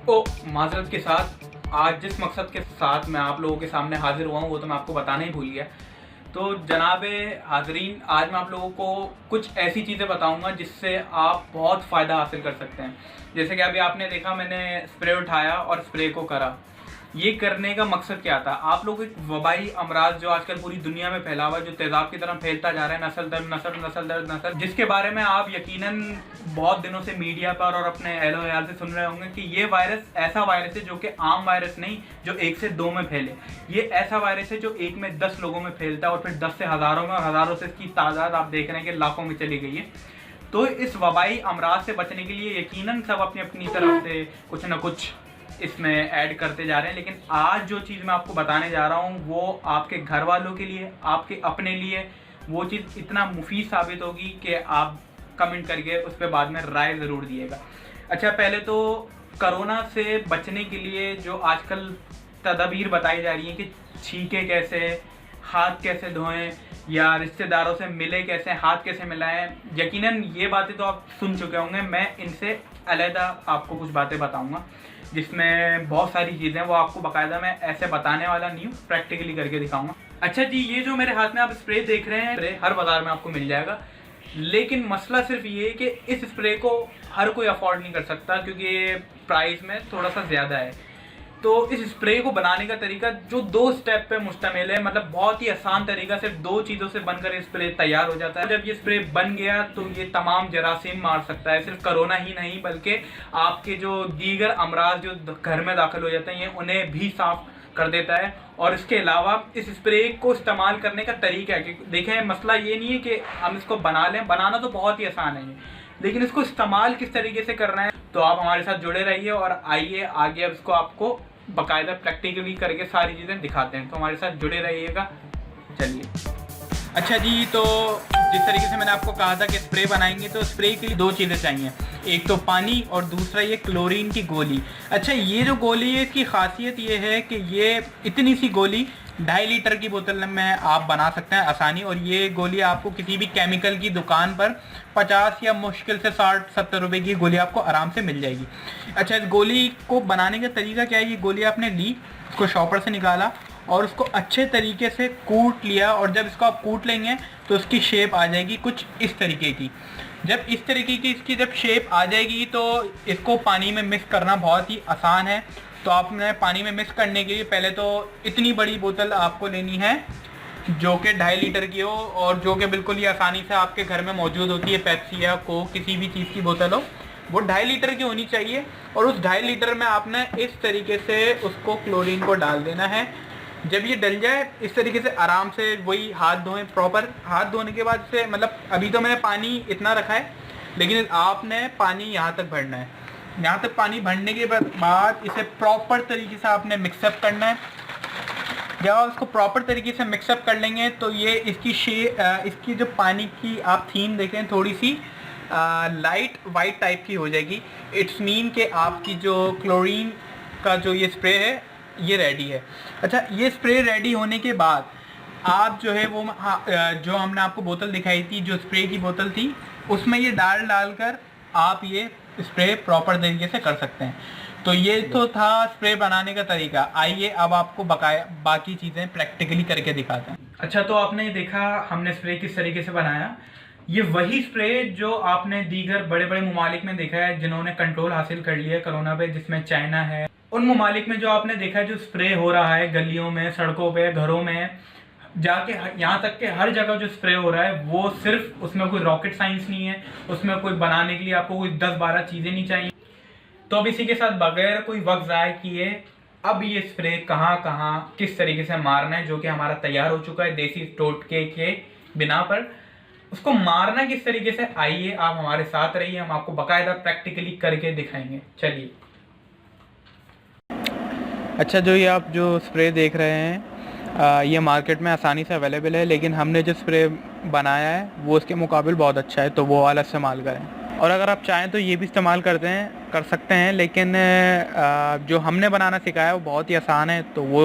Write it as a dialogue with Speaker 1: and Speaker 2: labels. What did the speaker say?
Speaker 1: तो माजरत के साथ आज जिस मकसद के साथ मैं आप लोगों के सामने हाजिर हुआ हूँ वो तो मैं आपको बताना ही भूल गया। तो जनाब हाजरीन, आज मैं आप लोगों को कुछ ऐसी चीज़ें बताऊंगा जिससे आप बहुत फ़ायदा हासिल कर सकते हैं। जैसे कि अभी आपने देखा, मैंने स्प्रे उठाया और स्प्रे को करा। ये करने का मकसद क्या था? आप लोग एक वबाई अमराज जो आजकल पूरी दुनिया में फैला हुआ है, जो तेज़ाब की तरह फैलता जा रहा है, नस्ल दर नस्ल, नस्ल दर नस्ल, जिसके बारे में आप यकीनन बहुत दिनों से मीडिया पर और अपने अहलो अयाल से सुन रहे होंगे कि ये वायरस ऐसा वायरस है जो कि आम वायरस नहीं जो 1 से 2 में फैले। ये ऐसा वायरस है जो 1 में 10 लोगों में फैलता है और फिर 10 से हज़ारों में, और हज़ारों से इसकी तादाद आप देख रहे हैं कि लाखों में चली गई है। तो इस वबाई अमराज से बचने के लिए यकीनन सब अपनी अपनी तरफ से कुछ ना कुछ इसमें ऐड करते जा रहे हैं, लेकिन आज जो चीज़ मैं आपको बताने जा रहा हूँ वो आपके घर वालों के लिए, आपके अपने लिए वो चीज़ इतना मुफीद साबित होगी कि आप कमेंट करके उस पर बाद में राय ज़रूर दिएगा। अच्छा, पहले तो कोरोना से बचने के लिए जो आजकल तदबीर बताई जा रही हैं कि छींके कैसे, हाथ कैसे धोएं, या रिश्तेदारों से मिले कैसे, हाथ कैसे मिलाएं, यकीनन ये बातें तो आप सुन चुके होंगे। मैं इनसे अलहदा आपको कुछ बातें बताऊंगा जिसमें बहुत सारी चीज़ें वो आपको बाकायदा मैं ऐसे बताने वाला नहीं हूँ, प्रैक्टिकली करके दिखाऊंगा। अच्छा जी, ये जो मेरे हाथ में आप स्प्रे देख रहे हैं, स्प्रे हर बाजार में आपको मिल जाएगा, लेकिन मसला सिर्फ ये है कि इस स्प्रे को हर कोई अफोर्ड नहीं कर सकता क्योंकि ये प्राइस में थोड़ा सा ज़्यादा है। तो इस स्प्रे को बनाने का तरीका जो 2 स्टेप पे मुश्तमिल है, मतलब बहुत ही आसान तरीका, सिर्फ 2 चीज़ों से बनकर स्प्रे तैयार हो जाता है। जब ये स्प्रे बन गया तो ये तमाम जरासीम मार सकता है, सिर्फ कोरोना ही नहीं बल्कि आपके जो दीगर अमराज जो घर में दाखिल हो जाते हैं उन्हें भी साफ कर देता है। और इसके अलावा इस स्प्रे को इस्तेमाल करने का तरीका है कि देखें, मसला ये नहीं है कि हम इसको बना लें, बनाना तो बहुत ही आसान है, लेकिन इसको इस्तेमाल किस तरीके से करना है। तो आप हमारे साथ जुड़े रहिए और आइए आगे अब इसको आपको बाकायदा प्रैक्टिकली करके सारी चीज़ें दिखाते हैं। तो हमारे साथ जुड़े रहिएगा। चलिए। अच्छा जी, तो जिस तरीके से मैंने आपको कहा था कि स्प्रे बनाएंगे तो स्प्रे के लिए 2 चीज़ें चाहिए, एक तो पानी और दूसरा ये क्लोरीन की गोली। अच्छा, ये जो गोली है इसकी खासियत ये है कि ये इतनी सी गोली 2.5 लीटर की बोतल में आप बना सकते हैं आसानी, और ये गोली आपको किसी भी केमिकल की दुकान पर 50 या मुश्किल से 60-70 रुपए की गोली आपको आराम से मिल जाएगी। अच्छा, इस गोली को बनाने का तरीका क्या है? ये गोली आपने ली, उसको शॉपर से निकाला और उसको अच्छे तरीके से कूट लिया, और जब इसको आप कूट लेंगे तो उसकी शेप आ जाएगी कुछ इस तरीके की। जब इस तरीके की इसकी जब शेप आ जाएगी तो इसको पानी में मिक्स करना बहुत ही आसान है। तो आपने पानी में मिक्स करने के लिए पहले तो इतनी बड़ी बोतल आपको लेनी है जो कि 2.5 लीटर की हो, और जो कि बिल्कुल ही आसानी से आपके घर में मौजूद होती है, पेप्सी या कोक किसी भी चीज़ की बोतल हो, वो 2.5 लीटर की होनी चाहिए। और उस 2.5 लीटर में आपने इस तरीके से उसको क्लोरीन को डाल देना है। जब ये डल जाए इस तरीके से आराम से वही हाथ धोएं, प्रॉपर हाथ धोने के बाद से, मतलब अभी तो मैंने पानी इतना रखा है, लेकिन आपने पानी यहाँ तक भरना है। यहाँ तक पानी भरने के बाद इसे प्रॉपर तरीके से आपने मिक्सअप करना है। जब आप इसको प्रॉपर तरीके से मिक्सअप कर लेंगे तो ये इसकी जो पानी की आप थीम देखें थोड़ी सी लाइट वाइट टाइप की हो जाएगी। इट्स मीन कि आपकी जो क्लोरीन का जो ये स्प्रे है ये रेडी है। अच्छा, ये स्प्रे रेडी होने के बाद आप जो है वो जो हमने आपको बोतल दिखाई थी, जो स्प्रे की बोतल थी, उसमें ये डाल कर आप ये स्प्रे प्रॉपर तरीके से कर सकते हैं। तो ये तो था स्प्रे बनाने का तरीका। आइए अब आपको बाकी चीज़ें प्रैक्टिकली करके दिखाते हैं। अच्छा, तो आपने देखा हमने स्प्रे किस तरीके से बनाया। ये वही स्प्रे जो आपने दीगर बड़े बड़े ममालिक में देखा है जिन्होंने कंट्रोल हासिल कर लिया है कोरोना पे, जिसमें चाइना है। उन ममालिक में जो आपने देखा है जो स्प्रे हो रहा है गलियों में, सड़कों पे, घरों में जाके, यहाँ तक कि हर जगह जो स्प्रे हो रहा है वो सिर्फ, उसमें कोई रॉकेट साइंस नहीं है, उसमें कोई बनाने के लिए आपको कोई 10-12 चीज़ें नहीं चाहिए। तो अब इसी के साथ बगैर कोई वक्त ज़ाया किए अब ये स्प्रे कहाँ किस तरीके से मारना है, जो कि हमारा तैयार हो चुका है देसी टोटके के बिना पर, उसको मारना किस तरीके से, आइए आप हमारे साथ रहिए, हम आपको बाकायदा प्रैक्टिकली करके दिखाएंगे। चलिए। अच्छा, जो ये आप जो स्प्रे देख रहे हैं ये मार्केट में आसानी से अवेलेबल है, लेकिन हमने जो स्प्रे बनाया है वो उसके मुकाबले बहुत अच्छा है, तो वो वाला इस्तेमाल करें। और अगर आप चाहें तो ये भी इस्तेमाल कर सकते हैं, लेकिन जो हमने बनाना सिखाया है वो बहुत ही आसान है, तो वो